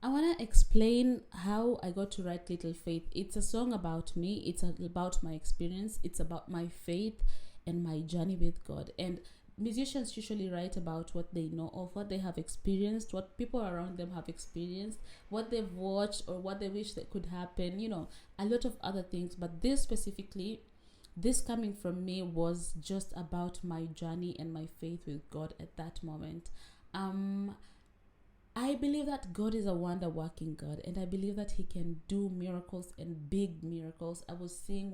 I want to explain how I got to write Little Faith. It's a song about me, it's about my experience, it's about my faith and my journey with God. And musicians usually write about what they know of, what they have experienced, what people around them have experienced, what they've watched, or what they wish that could happen, a lot of other things. But this specifically, this coming from me was just about my journey and my faith with God at that moment. I believe that God is a wonder working God, and I believe that He can do miracles and big miracles. I was seeing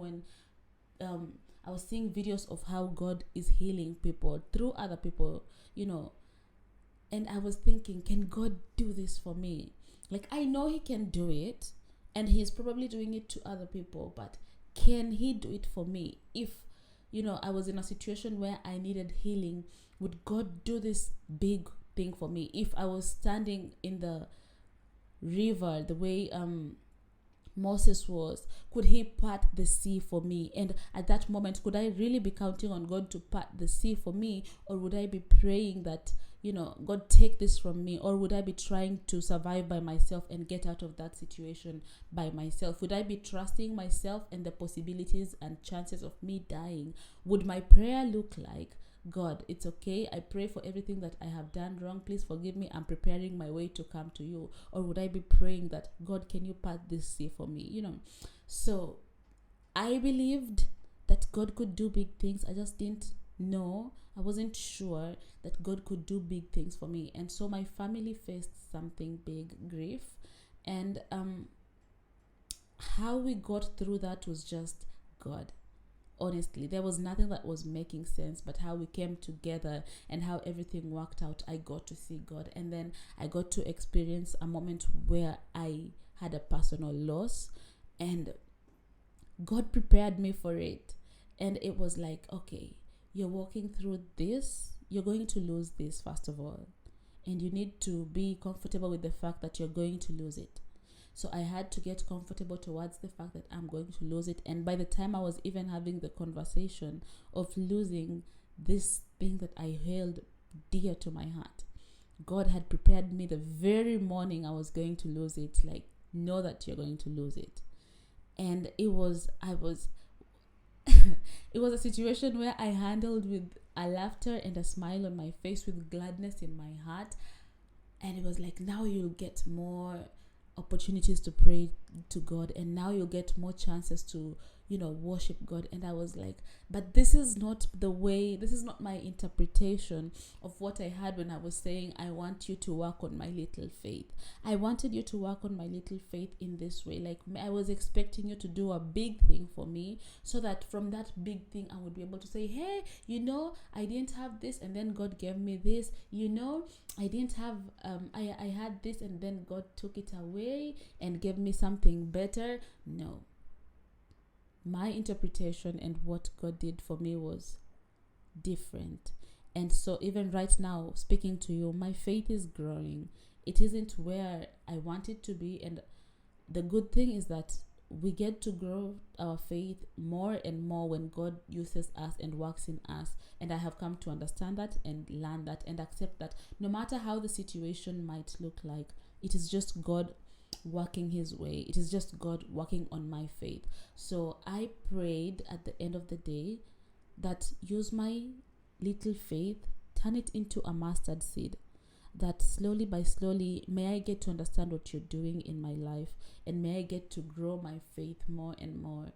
videos of how God is healing people through other people, and I was thinking, can God do this for me? Like, I know He can do it, and He's probably doing it to other people, but can He do it for me? If I was in a situation where I needed healing, would God do this big thing for me? If I was standing in the river the way Moses was, could He part the sea for me? And at that moment, could I really be counting on God to part the sea for me? Or would I be praying that, God, take this from me? Or would I be trying to survive by myself and get out of that situation by myself? Would I be trusting myself and the possibilities and chances of me dying? Would my prayer look like, God, it's okay, I pray for everything that I have done wrong, please forgive me, I'm preparing my way to come to you? Or would I be praying that, God, can you part this sea for me? So I believed that God could do big things. I just didn't know, I wasn't sure that God could do big things for me. And so my family faced something big, grief. And how we got through that was just God. Honestly, there was nothing that was making sense, but how we came together and how everything worked out, I got to see God. And then I got to experience a moment where I had a personal loss, and God prepared me for it. And it was like, okay, you're walking through this, you're going to lose this, first of all, and you need to be comfortable with the fact that you're going to lose it. So I had to get comfortable towards the fact that I'm going to lose it. And by the time I was even having the conversation of losing this thing that I held dear to my heart, God had prepared me the very morning I was going to lose it. Like, know that you're going to lose it. And it was a situation where I handled with a laughter and a smile on my face, with gladness in my heart. And it was like, now you'll get more opportunities to pray to God, and now you'll get more chances to worship God. And I was like, but this is not my interpretation of what I had when I was saying, I want you to work on my little faith. I wanted you to work on my little faith in this way. Like, I was expecting you to do a big thing for me, so that from that big thing I would be able to say, hey, I didn't have this, and then God gave me this. I didn't have I had this, and then God took it away and gave me something better. No. My interpretation and what God did for me was different. And so even right now, speaking to you, my faith is growing. It isn't where I want it to be. And the good thing is that we get to grow our faith more and more when God uses us and works in us. And I have come to understand that and learn that and accept that no matter how the situation might look like, it is just God working His way. It is just God working on my faith. So I prayed at the end of the day that use my little faith, turn it into a mustard seed, that slowly by slowly, may I get to understand what you're doing in my life, and may I get to grow my faith more and more.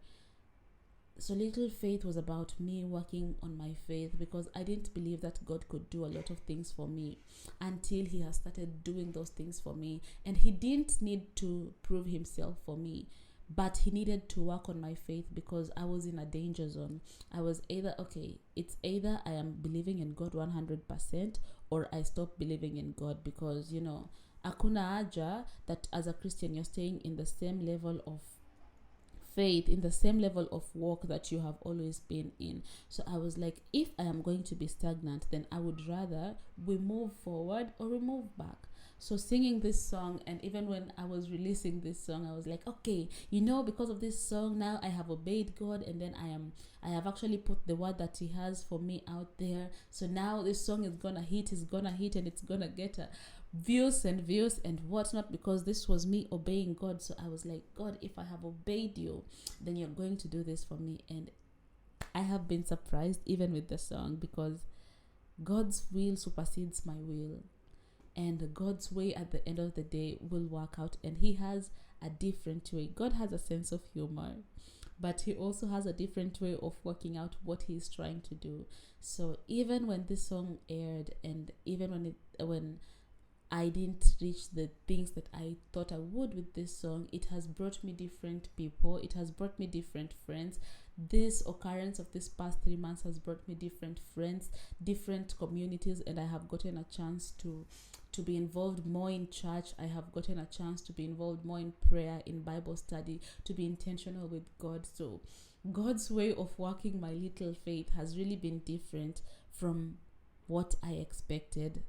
So little faith was about me working on my faith, because I didn't believe that God could do a lot of things for me until He has started doing those things for me. And He didn't need to prove Himself for me, but He needed to work on my faith, because I was in a danger zone. I was either I am believing in God 100%, or I stop believing in God, because hakuna haja that as a Christian you're staying in the same level of faith, in the same level of walk that you have always been in. So I was like, if I am going to be stagnant, then I would rather we move forward or we move back. So singing this song, and even when I was releasing this song, I was like, okay, because of this song, now I have obeyed God, and then I have actually put the word that He has for me out there. So now this song is gonna hit, and it's gonna get a views and whatnot, because this was me obeying God. So I was like, God, if I have obeyed you, then you're going to do this for me. And I have been surprised even with the song, because God's will supersedes my will, and God's way at the end of the day will work out. And He has a different way. God has a sense of humor, but He also has a different way of working out what He's trying to do. So even when this song aired, and even when I didn't reach the things that I thought I would with this song, it has brought me different people. It has brought me different friends. This occurrence of this past 3 months has brought me different friends, different communities, and I have gotten a chance to be involved more in church. I have gotten a chance to be involved more in prayer, in Bible study, to be intentional with God. So God's way of working my little faith has really been different from what I expected.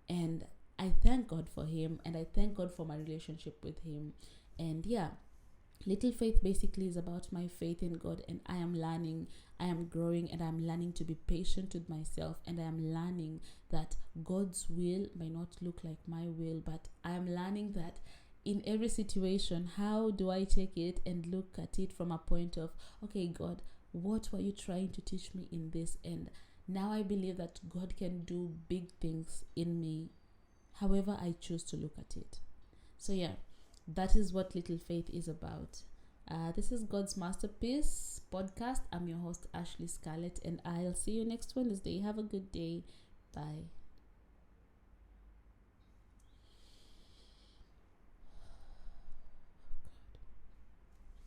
And I thank God for Him, and I thank God for my relationship with Him. And yeah, Little Faith basically is about my faith in God, and I am learning, I am growing, and I'm learning to be patient with myself, and I am learning that God's will may not look like my will, but I am learning that in every situation, how do I take it and look at it from a point of, okay, God, what were you trying to teach me in this? And now I believe that God can do big things in me, however I choose to look at it. So yeah, that is what Little Faith is about. This is God's Masterpiece podcast. I'm your host, Ashley Scarlett, and I'll see you next Wednesday. Have a good day. Bye.